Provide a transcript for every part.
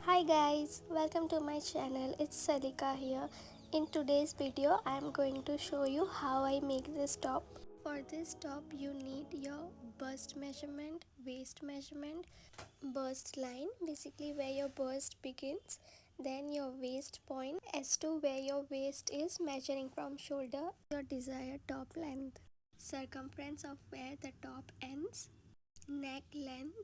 Hi guys, welcome to my channel. It's Saleeka here. In today's video, I'm going to show you how I make this top. For this top, you need your bust measurement, waist measurement, bust line, basically where your bust begins, then your waist point as to where your waist is measuring from shoulder, your desired top length, circumference of where the top ends, neck length,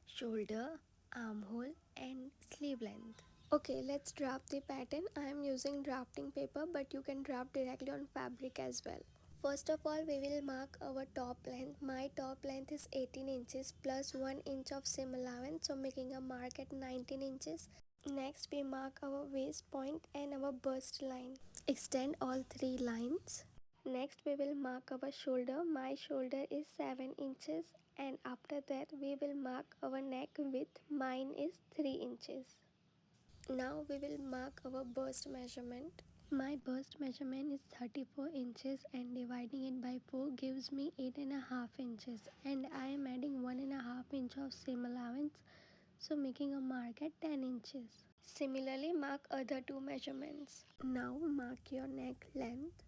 shoulder, armhole and sleeve length. Okay, let's draft the pattern. I am using drafting paper, but you can draft directly on fabric as well. First of all, we will mark our top length. My top length is 18 inches plus 1 inch of seam allowance, so making a mark at 19 inches. Next, we mark our waist point and our bust line. Extend all three lines. Next, we will mark our shoulder. My shoulder is 7 inches, and after that we will mark our neck width. Mine is 3 inches. Now we will mark our bust measurement. My bust measurement is 34 inches and dividing it by 4 gives me 8.5 inches, and I am adding 1.5 inch of seam allowance, so making a mark at 10 inches. Similarly, mark other two measurements. Now mark your neck length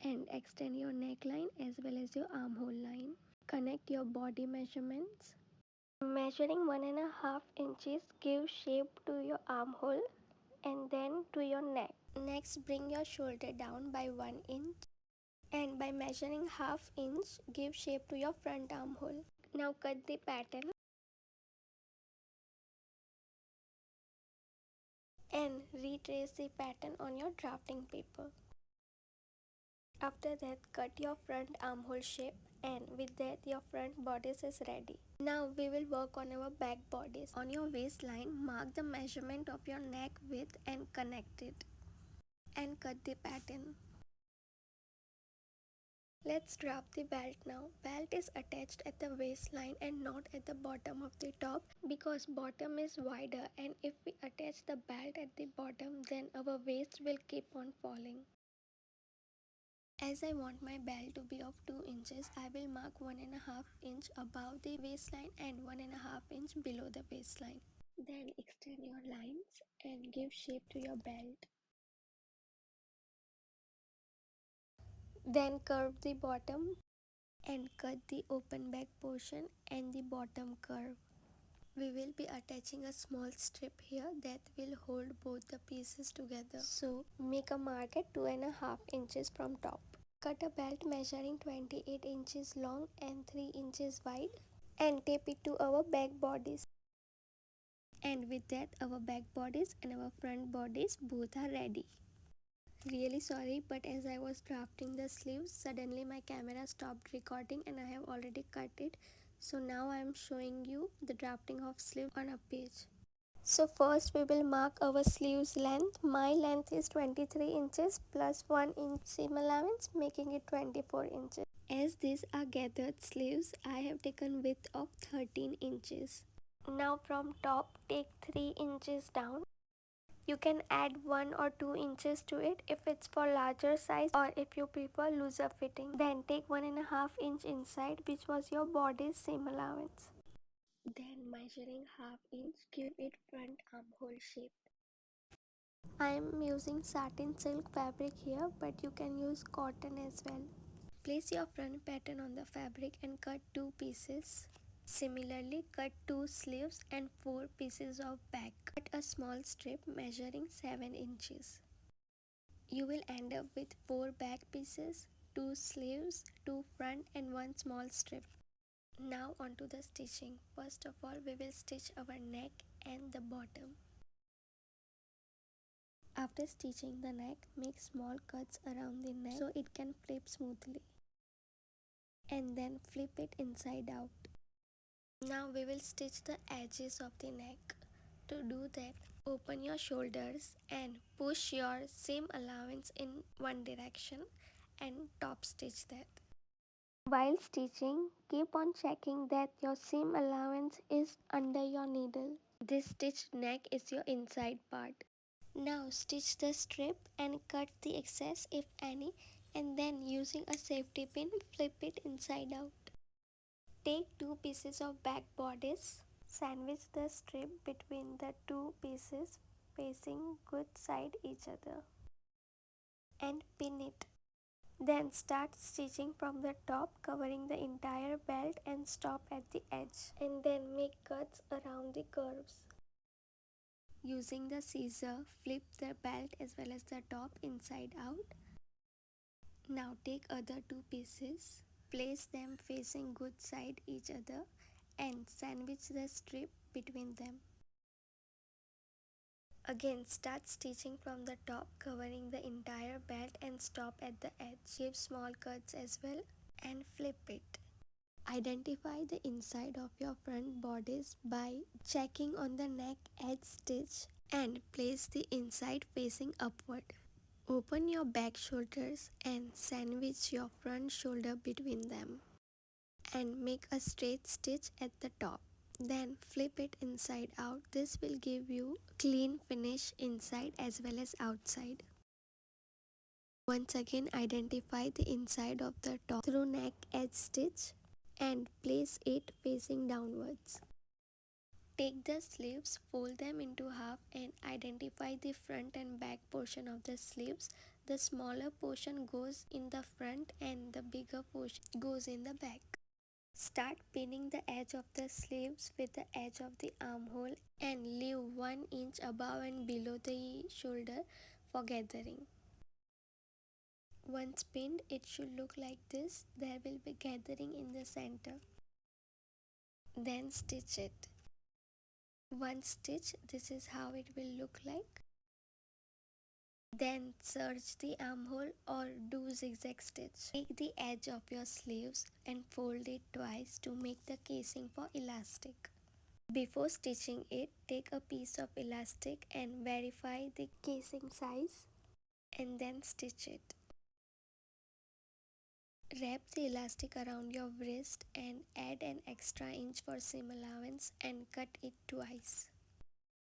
and extend your neckline as well as your armhole line. Connect your body measurements. Measuring 1.5 inches, give shape to your armhole and then to your neck. Next, bring your shoulder down by 1 inch, and by measuring half inch, give shape to your front armhole. Now cut the pattern and retrace the pattern on your drafting paper. After that, cut your front armhole shape, and with that your front bodice is ready. Now we will work on our back bodice. On your waistline, mark the measurement of your neck width and connect it and cut the pattern. Let's draft the belt now. Belt is attached at the waistline and not at the bottom of the top, because bottom is wider, and if we attach the belt at the bottom, then our waist will keep on falling. As I want my belt to be of 2 inches, I will mark 1.5 inch above the waistline and 1.5 inch below the waistline. Then extend your lines and give shape to your belt. Then curve the bottom and cut the open back portion and the bottom curve. We will be attaching a small strip here that will hold both the pieces together. So make a mark at 2.5 inches from top. Cut a belt measuring 28 inches long and 3 inches wide and tape it to our back bodies. And with that, our back bodies and our front bodies both are ready. Really sorry, but as I was drafting the sleeves, suddenly my camera stopped recording and I have already cut it. So now I am showing you the drafting of sleeve on a page. So first we will mark our sleeves length. My length is 23 inches plus 1 inch seam allowance, making it 24 inches. As these are gathered sleeves, I have taken width of 13 inches. Now from top, take 3 inches down. You can add 1 or 2 inches to it if it's for larger size, or if you prefer looser fitting. Then take 1.5 inch inside, which was your body's seam allowance. Then measuring half inch, give it front armhole shape. I am using satin silk fabric here, but you can use cotton as well. Place your front pattern on the fabric and cut 2 pieces. Similarly, cut 2 sleeves and 4 pieces of back. Cut a small strip measuring 7 inches. You will end up with 4 back pieces, 2 sleeves, 2 front and 1 small strip. Now onto the stitching. First of all, we will stitch our neck and the bottom. After stitching the neck, make small cuts around the neck so it can flip smoothly. And then flip it inside out. Now we will stitch the edges of the neck. To do that, open your shoulders and push your seam allowance in one direction and top stitch that. While stitching, keep on checking that your seam allowance is under your needle. This stitched neck is your inside part. Now stitch the strip and cut the excess if any, and then using a safety pin, flip it inside out. Take 2 pieces of back bodice. Sandwich the strip between the two pieces facing good side each other and pin it. Then start stitching from the top, covering the entire belt and stop at the edge. And then make cuts around the curves. Using the scissor, flip the belt as well as the top inside out. Now take other two pieces, place them facing good side each other and sandwich the strip between them. Again, start stitching from the top, covering the entire belt and stop at the edge. Give small cuts as well and flip it. Identify the inside of your front bodice by checking on the neck edge stitch and place the inside facing upward. Open your back shoulders and sandwich your front shoulder between them and make a straight stitch at the top. Then flip it inside out. This will give you clean finish inside as well as outside. Once again, identify the inside of the top through neck edge stitch and place it facing downwards. Take the sleeves, fold them into half and identify the front and back portion of the sleeves. The smaller portion goes in the front and the bigger portion goes in the back. Start pinning the edge of the sleeves with the edge of the armhole and leave 1 inch above and below the shoulder for gathering. Once pinned, it should look like this. There will be gathering in the center. Then stitch it. One stitch, this is how it will look like. Then serge the armhole or do zigzag stitch. Take the edge of your sleeves and fold it twice to make the casing for elastic. Before stitching it, take a piece of elastic and verify the casing size and then stitch it. Wrap the elastic around your wrist and add an extra inch for seam allowance and cut it twice.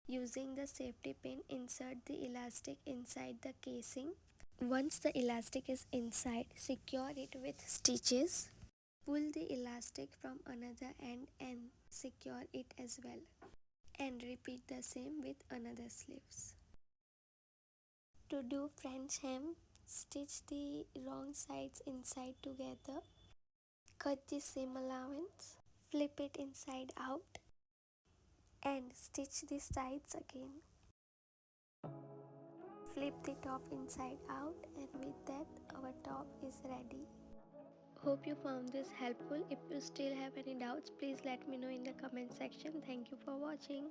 Using the safety pin, insert the elastic inside the casing. Once the elastic is inside, secure it with stitches. Pull the elastic from another end and secure it as well. And repeat the same with another sleeves. To do French hem, stitch the wrong sides inside together. Cut the seam allowance. Flip it inside out. And stitch the sides again. Flip the top inside out and with that our top is ready. Hope you found this helpful. If you still have any doubts, please let me know in the comment section. Thank you for watching.